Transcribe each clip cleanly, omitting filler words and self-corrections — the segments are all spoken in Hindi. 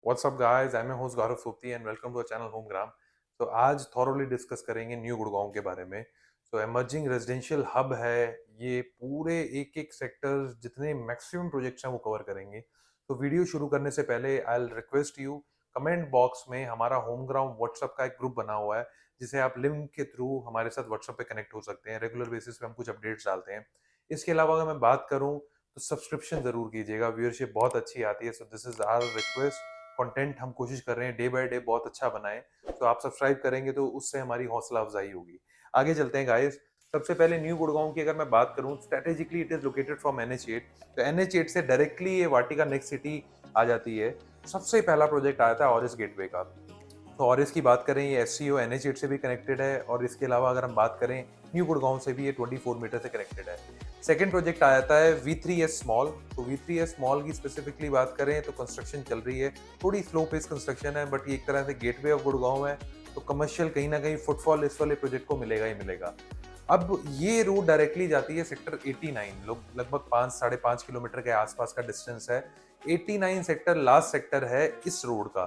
What's up guys? I'm your host Gaurav Sopti and welcome to our channel Homegram. तो आज थॉरोली डिस्कस करेंगे न्यू गुड़गांव के बारे में। तो एमर्जिंग रेजिडेंशियल हब है, ये पूरे एक एक सेक्टर जितने मैक्सिमम प्रोजेक्ट्स हैं वो कवर करेंगे। तो वीडियो शुरू करने से पहले I will request you, comment box में हमारा होमग्राउंड व्हाट्सएप का एक ग्रुप बना हुआ है जिसे आप लिंक के थ्रू हमारे साथ व्हाट्सएप पे कनेक्ट हो सकते हैं। रेगुलर बेसिस पे हम कुछ अपडेट्स डालते हैं। इसके अलावा अगर मैं बात करूं तो सब्सक्रिप्शन जरूर कीजिएगा, व्यूअरशिप बहुत अच्छी आती है। So this is our request. Content हम कोशिश कर रहे हैं डे बाय डे बहुत अच्छा बनाएं। तो आप सब्सक्राइब करेंगे तो उससे हमारी हौसला अफजाई होगी। आगे चलते हैं गाइस। सबसे पहले न्यू गुड़गांव की अगर मैं बात करूं, strategically it is located from NH8। तो NH8 से डायरेक्टली ये वाटिका नेक्स्ट सिटी आ जाती है। सबसे पहला प्रोजेक्ट आया था ऑरिस गेटवे का। तो और इसकी बात करें, ये SCO NH8 से भी कनेक्टेड है और इसके अलावा अगर हम बात करें न्यू गुड़गांव से भी ये 24 मीटर से कनेक्टेड है। सेकेंड प्रोजेक्ट आ जाता है V3S स्मॉल। तो V3S स्मॉल की स्पेसिफिकली बात करें तो कंस्ट्रक्शन चल रही है, थोड़ी स्लो पेस कंस्ट्रक्शन है, बट ये एक तरह से गेटवे ऑफ गुड़गांव है। तो कमर्शियल कहीं ना कहीं फुटफॉल इस वाले प्रोजेक्ट को मिलेगा ही मिलेगा। अब ये रोड डायरेक्टली जाती है सेक्टर 89, लोग लगभग 5-5.5 किलोमीटर के आसपास का डिस्टेंस है। 89 सेक्टर लास्ट सेक्टर है इस रोड का।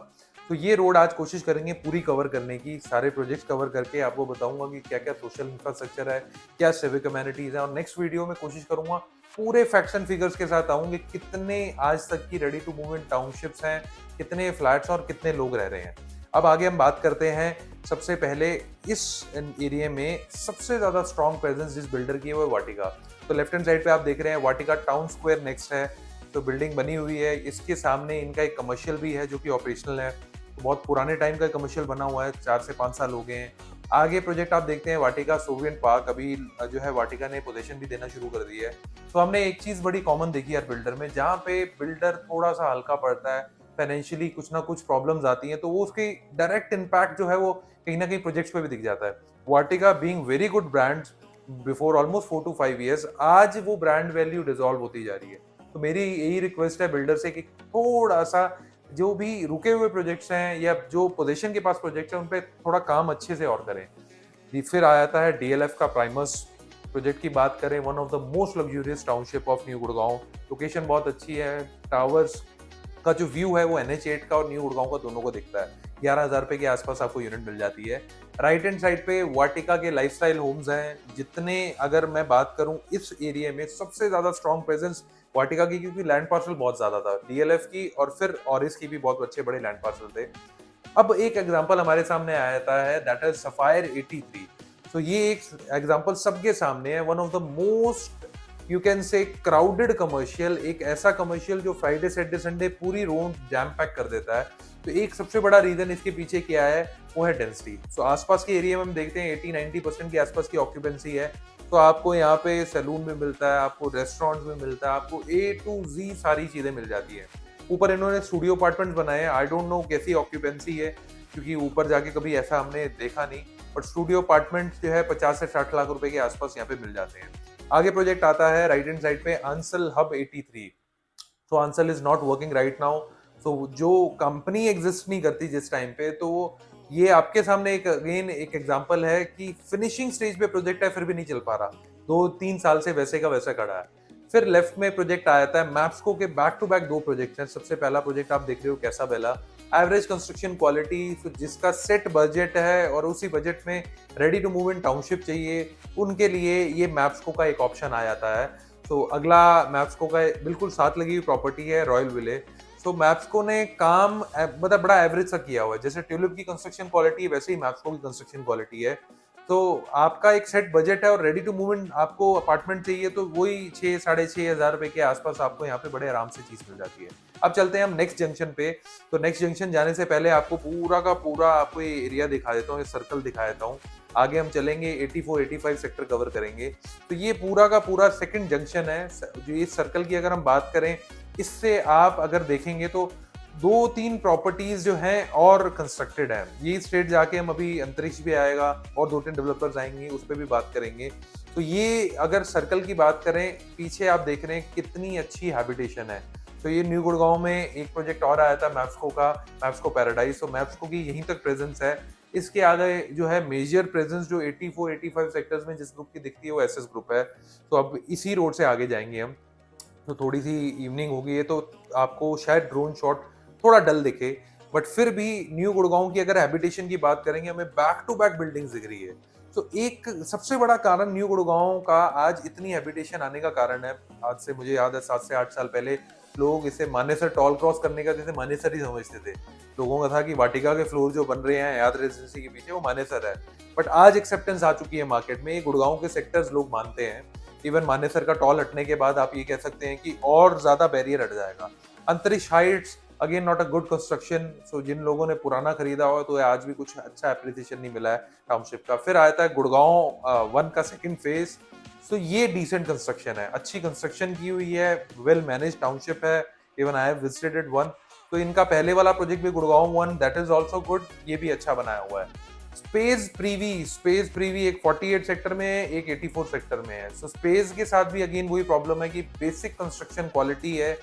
तो ये रोड आज कोशिश करेंगे पूरी कवर करने की, सारे प्रोजेक्ट्स कवर करके आपको बताऊंगा कि क्या क्या सोशल इंफ्रास्ट्रक्चर है, क्या सिविक कम्युनिटीज है। और नेक्स्ट वीडियो में कोशिश करूंगा पूरे फैक्ट्स एंड फिगर्स के साथ आऊंगे, कितने आज तक की ready to move in townships हैं, कितने फ्लैट्स और कितने लोग रह रहे हैं। अब आगे हम बात करते हैं। सबसे पहले इस एरिया में सबसे ज्यादा स्ट्रॉन्ग प्रेजेंस जिस बिल्डर की है वो है वाटिका। तो लेफ्ट हैंड साइड पे आप देख रहे हैं वाटिका टाउन स्क्वायर नेक्स्ट है। तो बिल्डिंग बनी हुई है, इसके सामने इनका एक कमर्शियल भी है जो कि ऑपरेशनल है। तो बहुत पुराने टाइम का कमर्शियल बना हुआ है, 4 से 5 साल हो गए हैं। आगे प्रोजेक्ट आप देखते हैं वाटिका सोवियन पार्क। अभी जो है वाटिका ने पोजीशन भी देना शुरू कर दी है। तो हमने एक चीज बड़ी कॉमन देखी है बिल्डर में, जहाँ पे बिल्डर थोड़ा सा हल्का पड़ता है, फाइनेंशियली कुछ ना कुछ प्रॉब्लम्स आती हैं, तो वो उसकी डायरेक्ट इम्पैक्ट जो है वो कहीं ना कहीं प्रोजेक्ट्स पे भी दिख जाता है। Vatika being very good brand before almost 4 to 5 years, आज वो ब्रांड वैल्यू डिसॉल्व होती जा रही है। तो मेरी यही रिक्वेस्ट है बिल्डर से कि थोड़ा सा जो भी रुके हुए प्रोजेक्ट्स हैं या जो पोजीशन के पास प्रोजेक्ट्स हैं उन पे थोड़ा काम अच्छे से और करें। फिर आ जाता है DLF का प्राइमस प्रोजेक्ट की बात करें, one of the most luxurious township of New Gurgaon. Location बहुत अच्छी है, टावर्स का जो व्यू है वो NH8 का और न्यू गुड़गांव का दोनों को दिखता है। 11,000 रुपए के आसपास आपको यूनिट मिल जाती है। राइट हैंड साइड पे वाटिका के लाइफस्टाइल होम्स हैं जितने, अगर मैं बात करूं इस एरिया में सबसे ज्यादा स्ट्रॉन्ग प्रेजेंस वाटिका की, क्योंकि लैंड पार्सल बहुत ज्यादा था DLF की और फिर ऑरिस की भी बहुत अच्छे बड़े लैंड पार्सल थे। अब एक एग्जांपल हमारे सामने आ जाता है, दैट इज सफायर 83। तो ये एक एग्जांपल सबके सामने है, one of the most you can say crowded commercial, एक ऐसा कमर्शियल जो फ्राइडे सैटरडे संडे पूरी रोड जैम पैक कर देता है। तो एक सबसे बड़ा रीजन इसके पीछे क्या है, वो है डेंसिटी। तो आसपास के एरिया में हम देखते हैं 80-90% के आसपास की ऑक्यूपेंसी है। तो आपको यहाँ पे सैलून भी मिलता है, आपको रेस्टोरेंट भी मिलता है, आपको A to Z सारी चीजें मिल जाती है। ऊपर इन्होंने स्टूडियो अपार्टमेंट बनाए हैं, आई डोंट नो कैसी ऑक्यूपेंसी है क्योंकि ऊपर जाके कभी ऐसा हमने देखा नहीं, बट स्टूडियो अपार्टमेंट जो है 50 से 60 लाख रुपए के आसपास यहाँ पे मिल जाते हैं। आगे प्रोजेक्ट आता है राइट हैंड साइड पे आंसल हब 83। तो Ansal is not working right now. तो जो कंपनी एग्जिस्ट नहीं करती जिस टाइम पे, तो ये आपके सामने एक अगेन एक एग्जांपल है कि फिनिशिंग स्टेज पे प्रोजेक्ट है फिर भी नहीं चल पा रहा, 2-3 साल से वैसे का वैसा खड़ा है। फिर लेफ्ट में प्रोजेक्ट आ जाता है मैप्सको के, बैक टू बैक 2 प्रोजेक्ट हैं। सबसे पहला प्रोजेक्ट आप देख रहे हो कैसा बेला, एवरेज कंस्ट्रक्शन क्वालिटी, जिसका सेट बजट है और उसी बजट में ready to move in township चाहिए, उनके लिए ये मैप्सको का एक ऑप्शन आ जाता है। तो अगला मैप्सको का बिल्कुल साथ लगी हुई प्रॉपर्टी है रॉयल विलेज। तो मैप्सको ने काम मतलब बड़ा एवरेज सा किया हुआ है, जैसे ट्यूलिप की कंस्ट्रक्शन क्वालिटी है वैसे ही मैप्सको की कंस्ट्रक्शन क्वालिटी है। तो आपका एक सेट बजट है और रेडी टू मूव इन आपको अपार्टमेंट चाहिए, तो वही 6-6,500 रुपए के आसपास आपको यहाँ पे बड़े आराम से चीज मिल जाती है। अब चलते हैं हम नेक्स्ट जंक्शन पे। तो नेक्स्ट जंक्शन जाने से पहले आपको पूरा का पूरा आपको ये एरिया दिखा देता हूँ, ये सर्कल दिखा देता हूँ। आगे हम चलेंगे 84-85 सेक्टर कवर करेंगे। तो ये पूरा का पूरा सेकंड जंक्शन है। जो इस सर्कल की अगर हम बात करें, इससे आप अगर देखेंगे तो 2-3 प्रॉपर्टीज जो हैं और कंस्ट्रक्टेड हैं। ये स्टेट जाके हम अभी अंतरिक्ष भी आएगा और 2-3 डेवलपर्स आएंगे, उस पर भी बात करेंगे। तो ये अगर सर्कल की बात करें, पीछे आप देख रहे हैं कितनी अच्छी हैबिटेशन है। तो ये न्यू गुड़गांव में एक प्रोजेक्ट और आया था मैप्सको का, मैप्सको पैराडाइज। तो मैप्सको की यहीं तक प्रेजेंस है। इसके आगे जो है मेजर प्रेजेंस जो 84-85 सेक्टर्स में जिस ग्रुप की दिखती है वो SS ग्रुप है। तो अब इसी रोड से आगे जाएंगे हम। तो थोड़ी सी इवनिंग हो गई है तो आपको शायद ड्रोन शॉट थोड़ा डल दिखे, बट फिर भी न्यू गुड़गांव की अगर हैबिटेशन की बात करेंगे, हमें बैक टू बैक बिल्डिंग्स दिख रही है। तो एक सबसे बड़ा कारण न्यू गुड़गांव का आज इतनी हैबिटेशन आने का कारण है, आज से मुझे याद है 7 से 8 साल पहले लोग इसे मानेसर टॉल क्रॉस करने का जैसे मानेसर ही समझते थे। लोगों का था कि वाटिका के फ्लोर जो बन रहे हैं हयात रेजिडेंसी के पीछे वो मानेसर है। बट आज एक्सेप्टेंस आ चुकी है मार्केट में, ये गुड़गांव के सेक्टर्स लोग मानते हैं। इवन मानेसर का टॉल हटने के बाद आप ये कह सकते हैं कि और ज्यादा बैरियर हट जाएगा। Antriksh heights again not a good construction, so जिन लोगों ने पुराना खरीदा हुआ तो आज भी कुछ अच्छा एप्रिसिएशन नहीं मिला है टाउनशिप का। फिर आता है गुड़गांव वन का सेकंड फेज, सो ये डिसेंट कंस्ट्रक्शन है, अच्छी कंस्ट्रक्शन की हुई है, वेल मैनेज टाउनशिप है। Even I have visited one, तो इनका पहले वाला प्रोजेक्ट भी Gurgaon one, that is also good, ये भी अच्छा बनाया हुआ है। स्पेस प्रीवी एक 48 सेक्टर में है, एक 84 सेक्टर में है। सो स्पेस के साथ भी अगेन वही प्रॉब्लम है कि बेसिक कंस्ट्रक्शन क्वालिटी है।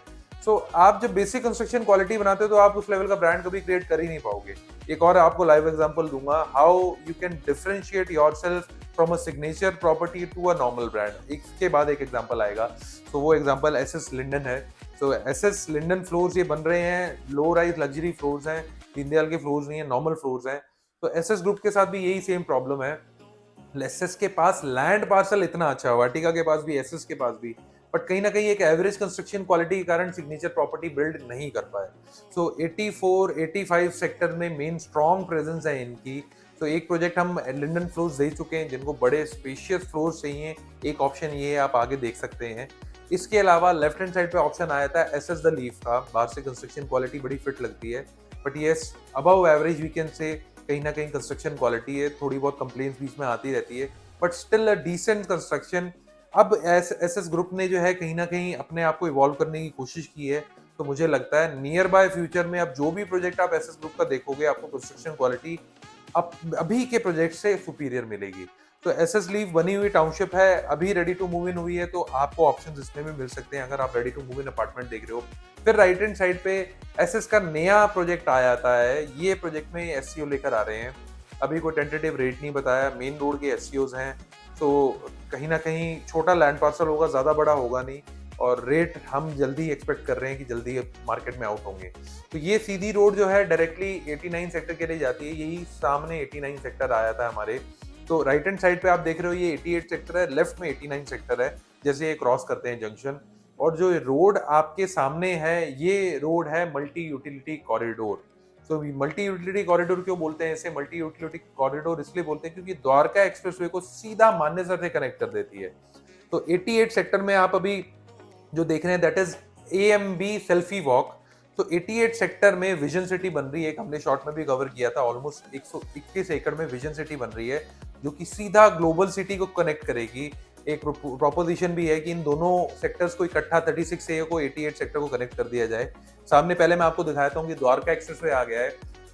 सो आप जब बेसिक कंस्ट्रक्शन क्वालिटी बनाते हो तो आप उस लेवल का ब्रांड कभी क्रिएट कर ही नहीं पाओगे। एक और आपको लाइव एग्जांपल दूंगा how you can differentiate yourself from a signature property to a normal brand. एक के बाद एक एग्जांपल आएगा। तो वो एग्जांपल एसएस लिंडन है। तो एसएस लिंडन फ्लोर्स ये बन रहे हैं, लो राइज लग्जरी फ्लोर्स हैं, दीनदयाल के फ्लोर्स नहीं है, नॉर्मल फ्लोर्स हैं। तो एसएस ग्रुप के साथ भी यही सेम प्रॉब्लम है। एसएस के पास लैंड पार्सल इतना अच्छा है, वाटिका के पास भी, एसएस के पास भी, बट कहीं ना कहीं एक एवरेज कंस्ट्रक्शन क्वालिटी के कारण सिग्नेचर प्रॉपर्टी बिल्ड नहीं कर पाए। सो 84 85 सेक्टर में मेन स्ट्रॉन्ग प्रेजेंस है इनकी। तो एक प्रोजेक्ट हम लिंडन फ्लोर्स दे चुके हैं, जिनको बड़े स्पेशियस फ्लोर्स चाहिए, एक ऑप्शन ये है, आप आगे देख सकते हैं। इसके अलावा लेफ्ट हैंड साइड पे ऑप्शन आया था एसएस द लीफ का, बाहर से कंस्ट्रक्शन क्वालिटी बड़ी फिट लगती है, but yes above average we can say, कहीं ना कहीं कंस्ट्रक्शन क्वालिटी है, थोड़ी बहुत कंप्लेंट्स बीच में आती रहती है, but still a decent construction. अब एसएस ग्रुप ने जो है कहीं ना कहीं अपने आप को इवॉल्व करने की कोशिश की है। तो मुझे लगता है नियर बाय फ्यूचर में अब जो भी प्रोजेक्ट आप एसएस ग्रुप का देखोगे, आपको कंस्ट्रक्शन क्वालिटी अब अभी के प्रोजेक्ट से सुपीरियर मिलेगी। तो एसएस लीव बनी हुई टाउनशिप है, अभी रेडी टू मूव इन हुई है, तो आपको ऑप्शंस इसमें भी मिल सकते हैं अगर आप ready to move in apartment देख रहे हो। फिर राइट हैंड साइड पे एसएस का नया प्रोजेक्ट आ जाता है, ये प्रोजेक्ट में एससीओ लेकर आ रहे हैं, अभी कोई टेंटेटिव रेट नहीं बताया, मेन रोड के एससीओज हैं। तो कहीं ना कहीं छोटा लैंड पार्सल होगा, ज्यादा बड़ा होगा नहीं, और रेट हम जल्दी एक्सपेक्ट कर रहे हैं कि जल्दी मार्केट में आउट होंगे। तो ये सीधी रोड जो है डायरेक्टली 89 सेक्टर के लिए जाती है, यही सामने 89 सेक्टर आया था हमारे। तो राइट हैंड साइड पे आप देख रहे हो ये 88 सेक्टर है, लेफ्ट में 89 सेक्टर है, जैसे ये क्रॉस करते हैं जंक्शन। और जो रोड आपके सामने है, ये रोड है मल्टी यूटिलिटी कॉरिडोर। तो मल्टी यूटिलिटी कॉरिडोर क्यों बोलते हैं इसे? मल्टी यूटिलिटी कॉरिडोर इसलिए बोलते हैं क्योंकि द्वारका एक्सप्रेसवे को सीधा मानेसर से कनेक्ट कर देती है। तो 88 सेक्टर में आप अभी जो देख रहे हैं that is AMB selfie walk. तो 88 सेक्टर में विजन सिटी बन रही है, एक हमने शॉर्ट में भी कवर किया था, ऑलमोस्ट 121 एकड़ में विजन सिटी बन रही है, जो कि सीधा ग्लोबल सिटी को कनेक्ट करेगी। एक प्रोपोजिशन भी है कि इन दोनों सेक्टर्स को इकट्ठा 36 ए को 88 सेक्टर को कनेक्ट कर दिया जाए। सामने पहले मैं आपको दिखाया था कि द्वारका एक्सप्रेसवे आ गया है।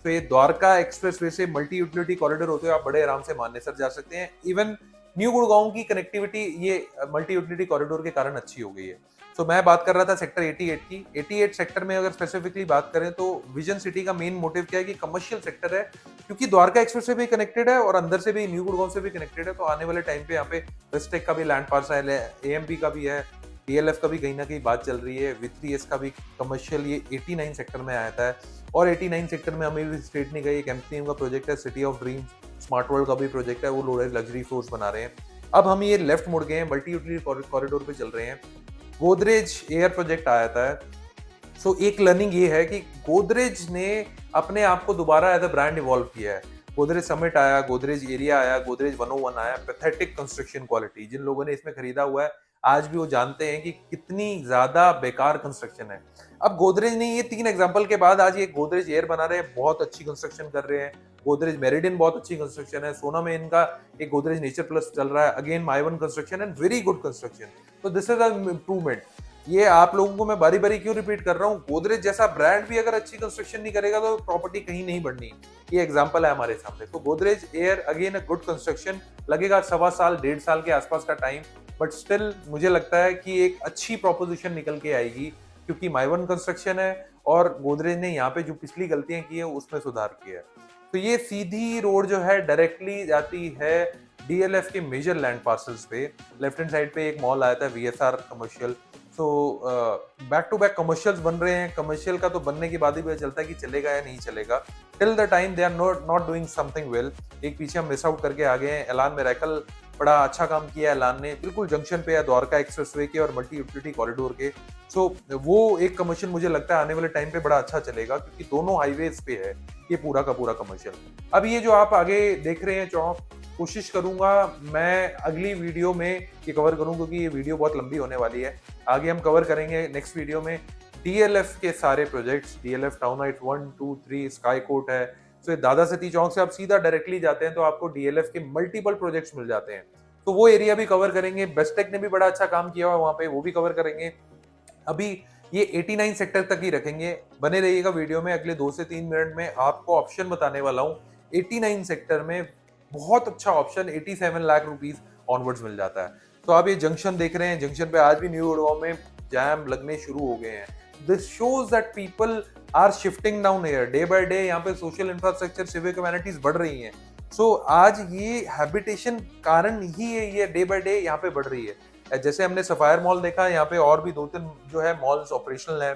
तो ये द्वारका एक्सप्रेसवे से मल्टी यूटिलिटी कॉरिडोर होते हुए आप बड़े आराम से मानेसर जा सकते हैं। इवन न्यू गुड़गांव की कनेक्टिविटी ये मल्टी यूटिलिटी कॉरिडोर के कारण अच्छी हो गई है। तो मैं बात कर रहा था सेक्टर 88 की। 88 सेक्टर में अगर स्पेसिफिकली बात करें तो विजन सिटी का मेन मोटिव क्या है कि कमर्शियल सेक्टर है, क्योंकि द्वारका एक्सप्रेस से भी कनेक्टेड है और अंदर से भी न्यू गुड़गांव से भी कनेक्टेड है। तो आने वाले टाइम पे यहाँ पे वेस्टेक का भी लैंड पार्सल है, एएमपी का भी है, डीएलएफ का भी कहीं ना कहीं बात चल रही है, विथ्रीएस का भी कमर्शियल ये 89 सेक्टर में आया है। और 89 सेक्टर में हमें भी स्टेट नहीं गई, एक एमसीएम का प्रोजेक्ट है, city of dreams, smart world का भी प्रोजेक्ट है, वो लो राइज लग्जरी फ्लोर्स बना रहे हैं। अब हम ये लेफ्ट मुड़ गए हैं, मल्टी यूटिलिटी कॉरिडोर पे चल रहे हैं। गोदरेज एयर प्रोजेक्ट आया था। सो एक लर्निंग ये है कि गोदरेज ने अपने आप को दोबारा एज अ ब्रांड इवॉल्व किया है। गोदरेज समिट आया, गोदरेज एरिया आया, गोदरेज 101 आया, पैथेटिक कंस्ट्रक्शन क्वालिटी। जिन लोगों ने इसमें खरीदा हुआ है आज भी वो जानते हैं कि कितनी ज्यादा बेकार कंस्ट्रक्शन है। अब गोदरेज ने ये 3 एग्जांपल के बाद आज ये गोदरेज एयर बना रहे हैं, बहुत अच्छी कंस्ट्रक्शन कर रहे हैं। गोदरेज मेरिडियन बहुत अच्छी कंस्ट्रक्शन है, सोना में इनका एक गोदरेज नेचर प्लस चल रहा है, again माइवन construction and very good construction. तो दिस इज अ इम्प्रूवमेंट। ये आप लोगों को मैं बारी बारी क्यों रिपीट कर रहा हूँ, गोदरेज जैसा ब्रांड भी अगर अच्छी कंस्ट्रक्शन नहीं करेगा तो प्रॉपर्टी कहीं नहीं बढ़नी। ये एग्जांपल है हमारे सामने। तो Godrej air again a good construction, लगेगा 1.25 साल 1.5 साल के आसपास का टाइम, बट स्टिल मुझे लगता है कि एक अच्छी प्रोपोजिशन निकल के आएगी, क्योंकि माइवन कंस्ट्रक्शन है और गोदरेज ने यहाँ पे जो पिछली गलतियां की है उसमें सुधार किया है। तो ये सीधी रोड जो है डायरेक्टली जाती है डीएलएफ के मेजर लैंड पार्सल्स पे। लेफ्ट हैंड साइड पे एक मॉल आया था VSR commercial, so back to back commercials बन रहे हैं। कमर्शियल का तो बनने के बाद ही पता चलता है कि चलेगा या नहीं चलेगा। Till the time they are not doing something well. एक पीछे हम मिस आउट करके आ गए हैं। एलान मेरेकल बड़ा अच्छा काम किया है एलान ने, बिल्कुल जंक्शन पे है द्वारका एक्सप्रेसवे के और मल्टी यूटिलिटी कॉरिडोर के। सो वो एक कमर्शियल मुझे लगता है आने वाले टाइम पे बड़ा अच्छा चलेगा, क्योंकि दोनों हाईवेज पे है ये पूरा का पूरा कमर्शियल। अब ये जो आप आगे देख रहे हैं चौक, कोशिश करूंगा मैं अगली वीडियो में ये कवर करूं, क्योंकि ये वीडियो बहुत लंबी होने वाली है। आगे हम कवर करेंगे नेक्स्ट वीडियो में डीएलएफ के सारे projects, DLF town height 1, 2, 3, sky court है। तो ये दादा सती चौक से आप सीधा डायरेक्टली जाते हैं तो आपको डीएलएफ के मल्टीपल प्रोजेक्ट्स मिल जाते हैं, तो वो एरिया भी कवर करेंगे। बेस्टेक ने भी बड़ा अच्छा काम किया हुआ वहां पे, वो भी कवर करेंगे। अभी ये 89 सेक्टर तक ही रखेंगे। बने रहिएगा वीडियो में, अगले 2 से 3 मिनट में आपको ऑप्शन बताने वाला हूँ। 89 सेक्टर में बहुत अच्छा ऑप्शन 87 लाख रुपीस ऑनवर्ड्स मिल जाता है। तो आप ये जंक्शन देख रहे हैं, जंक्शन पे आज भी न्यू गुड़गांव में जैम लगने शुरू हो गए हैं। This shows that people are shifting down here day by day. यहाँ पे सोशल इंफ्रास्ट्रक्चर, सिविक कम्युनिटीज बढ़ रही हैं। सो आज ये हैबिटेशन कारण ही ये डे बाय डे यहाँ पे बढ़ रही है। जैसे हमने सफायर मॉल देखा, यहाँ पे और भी 2-3 जो है मॉल्स ऑपरेशनल है,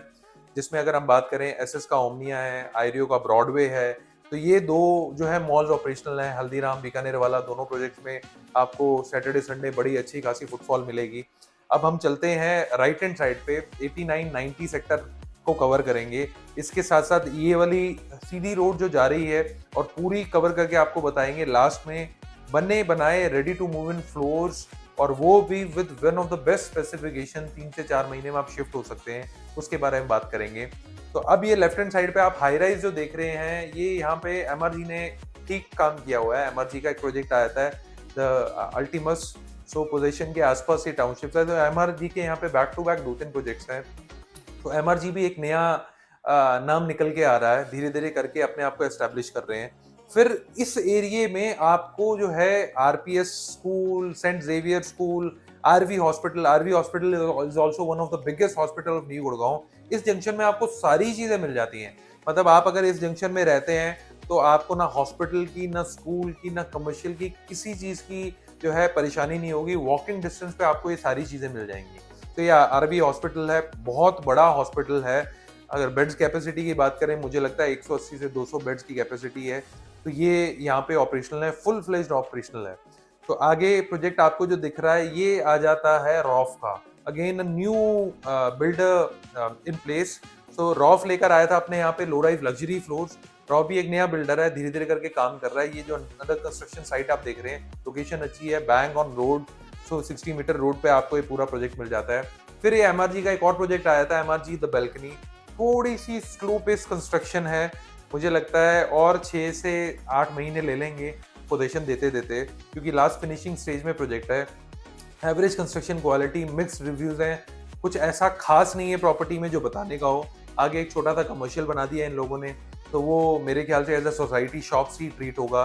जिसमें अगर हम बात करें एसएस का ओमनिया है, आयरियो का ब्रॉडवे है। तो ये 2 जो है मॉल्स ऑपरेशनल हैं। हल्दीराम बीकानेर वाला, दोनों प्रोजेक्ट्स में आपको सैटरडे संडे बड़ी अच्छी खासी फुटफॉल मिलेगी। अब हम चलते हैं राइट हैंड साइड पे, 89-90 सेक्टर को कवर करेंगे। इसके साथ साथ ये वाली सीधी रोड जो जा रही है और पूरी कवर करके आपको बताएंगे लास्ट में। बने बनाए ready to move in floors, और वो भी with one of the best specification. 3 से 4 महीने में आप शिफ्ट हो सकते हैं, उसके बारे में बात करेंगे। तो अब ये लेफ्ट हैंड साइड पे आप हाई राइज जो देख रहे हैं, ये यहाँ पे एमआरजी ने ठीक काम किया हुआ है। एमआरजी का एक प्रोजेक्ट आया था द अल्टीमस, सो पोजीशन के आसपास ये टाउनशिप है। तो एमआरजी के यहाँ पे बैक टू बैक 2-3 प्रोजेक्ट्स हैं। तो एमआरजी भी एक नया नाम निकल के आ रहा है, धीरे धीरे करके अपने आप को एस्टेब्लिश कर रहे हैं। फिर इस एरिए में आपको जो है RPS school, Saint Xavier school, RV hospital is also one of the biggest hospital of New Gurgaon. इस जंक्शन में आपको सारी चीजें मिल जाती हैं। मतलब आप अगर इस जंक्शन में रहते हैं तो आपको ना हॉस्पिटल की, ना स्कूल की, ना कमर्शियल की, किसी चीज की जो है परेशानी नहीं होगी। वॉकिंग डिस्टेंस पे आपको ये सारी चीजें मिल जाएंगी। तो ये आरवी हॉस्पिटल है, बहुत बड़ा हॉस्पिटल है। अगर बेड्स कैपेसिटी की बात करें, मुझे लगता है 180 से 200 बेड्स की कैपेसिटी है। तो ये यहाँ पे ऑपरेशनल है, फुल फ्लेज्ड ऑपरेशनल है। तो आगे प्रोजेक्ट आपको जो दिख रहा है ये आ जाता है रॉफ का, again new builder in place. तो रॉफ लेकर आया था अपने यहाँ पे low rise luxury floors. Rough भी एक नया बिल्डर है, धीरे धीरे करके काम कर रहा है। ये जो अंडर कंस्ट्रक्शन साइट आप देख रहे हैं, लोकेशन अच्छी है, bang on road. So 60 metre road पे आपको ये पूरा प्रोजेक्ट मिल जाता है। फिर ये एमआरजी का एक और प्रोजेक्ट आया था, एमआरजी द बैल्कनी। थोड़ी सी स्लो पेस कंस्ट्रक्शन है, मुझे लगता है और 6 से 8 महीने ले लेंगे पोजीशन देते देते, क्योंकि लास्ट फिनिशिंग स्टेज में प्रोजेक्ट है। Average construction quality, mixed reviews हैं, कुछ ऐसा खास नहीं है प्रॉपर्टी में जो बताने का हो। आगे एक छोटा सा कमर्शियल बना दिया इन लोगों ने, तो वो मेरे ख्याल से एज अ सोसाइटी शॉप ही ट्रीट होगा।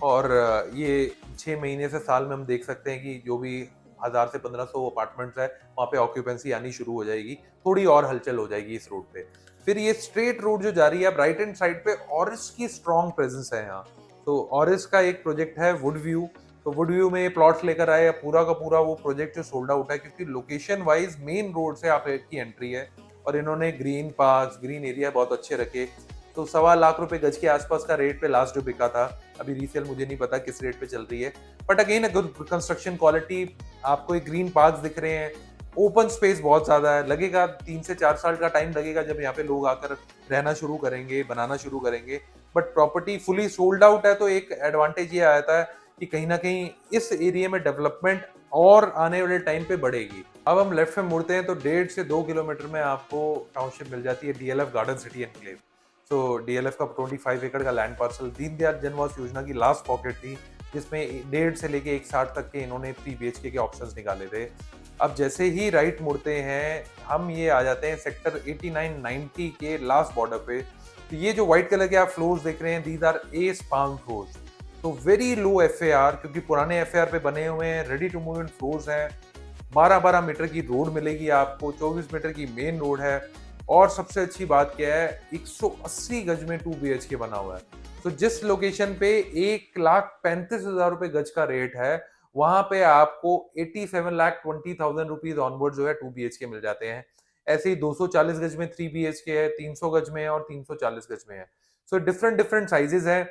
और ये 6 महीने से साल में हम देख सकते हैं कि जो भी 1000 से 1500 अपार्टमेंट्स है वहाँ पे ऑक्यूपेंसी आनी शुरू हो जाएगी, थोड़ी और हलचल हो जाएगी इस रोड पे। फिर ये स्ट्रेट रोड जो जा रही है, अब राइट हैंड साइड पे ऑरिस की स्ट्रॉन्ग प्रेजेंस है यहाँ। तो ऑरिस का एक प्रोजेक्ट है वुड व्यू। तो वुड व्यू में ये प्लॉट्स लेकर आए, पूरा का पूरा वो प्रोजेक्ट जो सोल्ड आउट है, क्योंकि लोकेशन वाइज मेन रोड से आप की एंट्री है और इन्होंने ग्रीन पार्क, ग्रीन एरिया बहुत अच्छे रखे। तो 1.25 लाख रुपए गज के आसपास का रेट पे लास्ट जो बिका था, अभी रीसेल मुझे नहीं पता किस रेट पे चल रही है, but again good construction quality. आपको एक ग्रीन पार्क दिख रहे हैं, ओपन स्पेस बहुत ज्यादा है। लगेगा 3 से 4 साल का टाइम लगेगा जब यहाँ पे लोग आकर रहना शुरू करेंगे, बनाना शुरू करेंगे। But property fully sold out है, तो एक एडवांटेज ये आता है कि कहीं ना कहीं इस एरिया में डेवलपमेंट और आने वाले टाइम पे बढ़ेगी। अब हम लेफ्ट में मुड़ते हैं तो 1.5 से 2 किलोमीटर में आपको टाउनशिप मिल जाती है डीएलएफ गार्डन सिटी एनक्लेव। तो डीएलएफ का 25 एकड़ का लैंड पार्सल दीनदयाल जनवास योजना की लास्ट पॉकेट थी, जिसमें 1.5 से लेके 160 तक के इन्होंने 3 BHK के ऑप्शंस निकाले थे। अब जैसे ही राइट मुड़ते हैं हम ये आ जाते हैं सेक्टर 89-90 के लास्ट बॉर्डर पे। तो ये जो व्हाइट कलर के आप फ्लोर्स देख रहे हैं, these are S palm floors. तो वेरी लो एफएआर, क्योंकि पुराने एफएआर पे बने हुए हैं, ready to move in floors हैं। 12-12 मीटर की रोड मिलेगी आपको, 24 मीटर की मेन रोड है। और सबसे अच्छी बात क्या है, 180 गज में 2 BHK बना हुआ है। तो जिस लोकेशन पे 1,35,000 रुपए गज का रेट है, वहां पे आपको 87,20,000 ऑनवर्ड जो है 2 BHK मिल जाते हैं। ऐसे ही 240 गज में 3 BHK है, 300 गज में है और 340 गज में है। सो डिफरेंट डिफरेंट साइजेस है,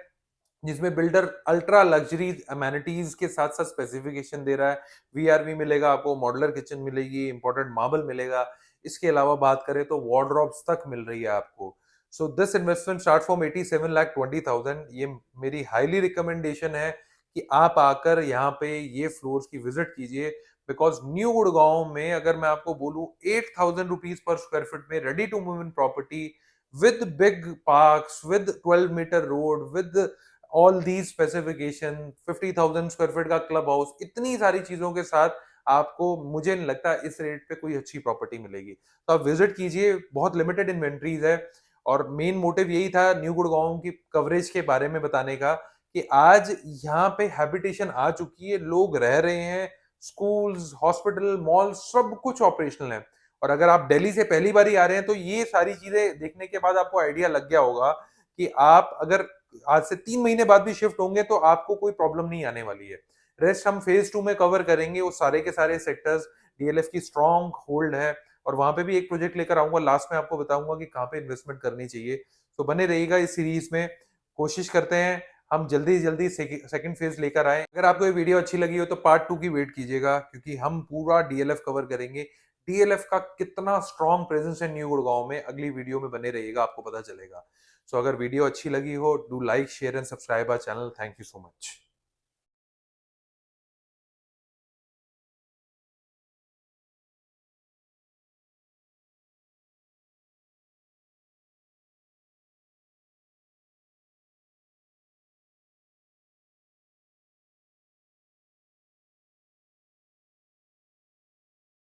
जिसमें बिल्डर अल्ट्रा लग्जरी अमेनिटीज के साथ साथ स्पेसिफिकेशन दे रहा है। वीआरवी मिलेगा आपको, मॉडुलर किचन मिलेगी, इंपोर्टेड मार्बल मिलेगा। इसके अलावा बात करें तो वार्डरोब्स तक मिल रही है आपको। So this investment start from 87,20,000। ये मेरी हाईली रिकमेंडेशन है कि आप आकर यहाँ पे ये फ्लोर्स की विजिट कीजिए, बिकॉज न्यू गुड़गांव में अगर मैं आपको बोलूं 8,000 रुपीज पर स्क्वायर फीट में ready to move in property with big parks, with 12-meter road, with all these specification, 50,000 square feet का क्लब हाउस, इतनी सारी चीजों के साथ आपको, मुझे नहीं लगता इस रेट पे कोई अच्छी प्रॉपर्टी मिलेगी। तो आप विजिट कीजिए, बहुत लिमिटेड इन्वेंट्रीज है। और मेन मोटिव यही था न्यू गुड़गांव की कवरेज के बारे में बताने का, कि आज यहाँ पे हैबिटेशन आ चुकी है, लोग रह रहे हैं, स्कूल्स, हॉस्पिटल, मॉल सब कुछ ऑपरेशनल है। और अगर आप दिल्ली से पहली बार ही आ रहे हैं तो ये सारी चीजें देखने के बाद आपको आइडिया लग गया होगा कि आप अगर आज से 3 महीने बाद भी शिफ्ट होंगे तो आपको कोई प्रॉब्लम नहीं आने वाली है। रेस्ट हम फेज 2 में कवर करेंगे, वो सारे के सारे सेक्टर्स। डीएलएफ की स्ट्रॉन्ग होल्ड है, और वहां पे भी एक प्रोजेक्ट लेकर आऊंगा, लास्ट में आपको बताऊंगा कि कहाँ पे इन्वेस्टमेंट करनी चाहिए। तो बने रहिएगा इस सीरीज में। कोशिश करते हैं हम जल्दी जल्दी सेकंड फेज लेकर आए। अगर आपको ये वीडियो अच्छी लगी हो तो पार्ट 2 की वेट कीजिएगा, क्योंकि हम पूरा डीएलएफ कवर करेंगे। डीएलएफ का कितना स्ट्रॉन्ग प्रेजेंस है न्यू गुड़गांव में, अगली वीडियो में बने रहिएगा, आपको पता चलेगा। सो अगर वीडियो अच्छी लगी हो, do like, share and subscribe our channel. Thank you so much.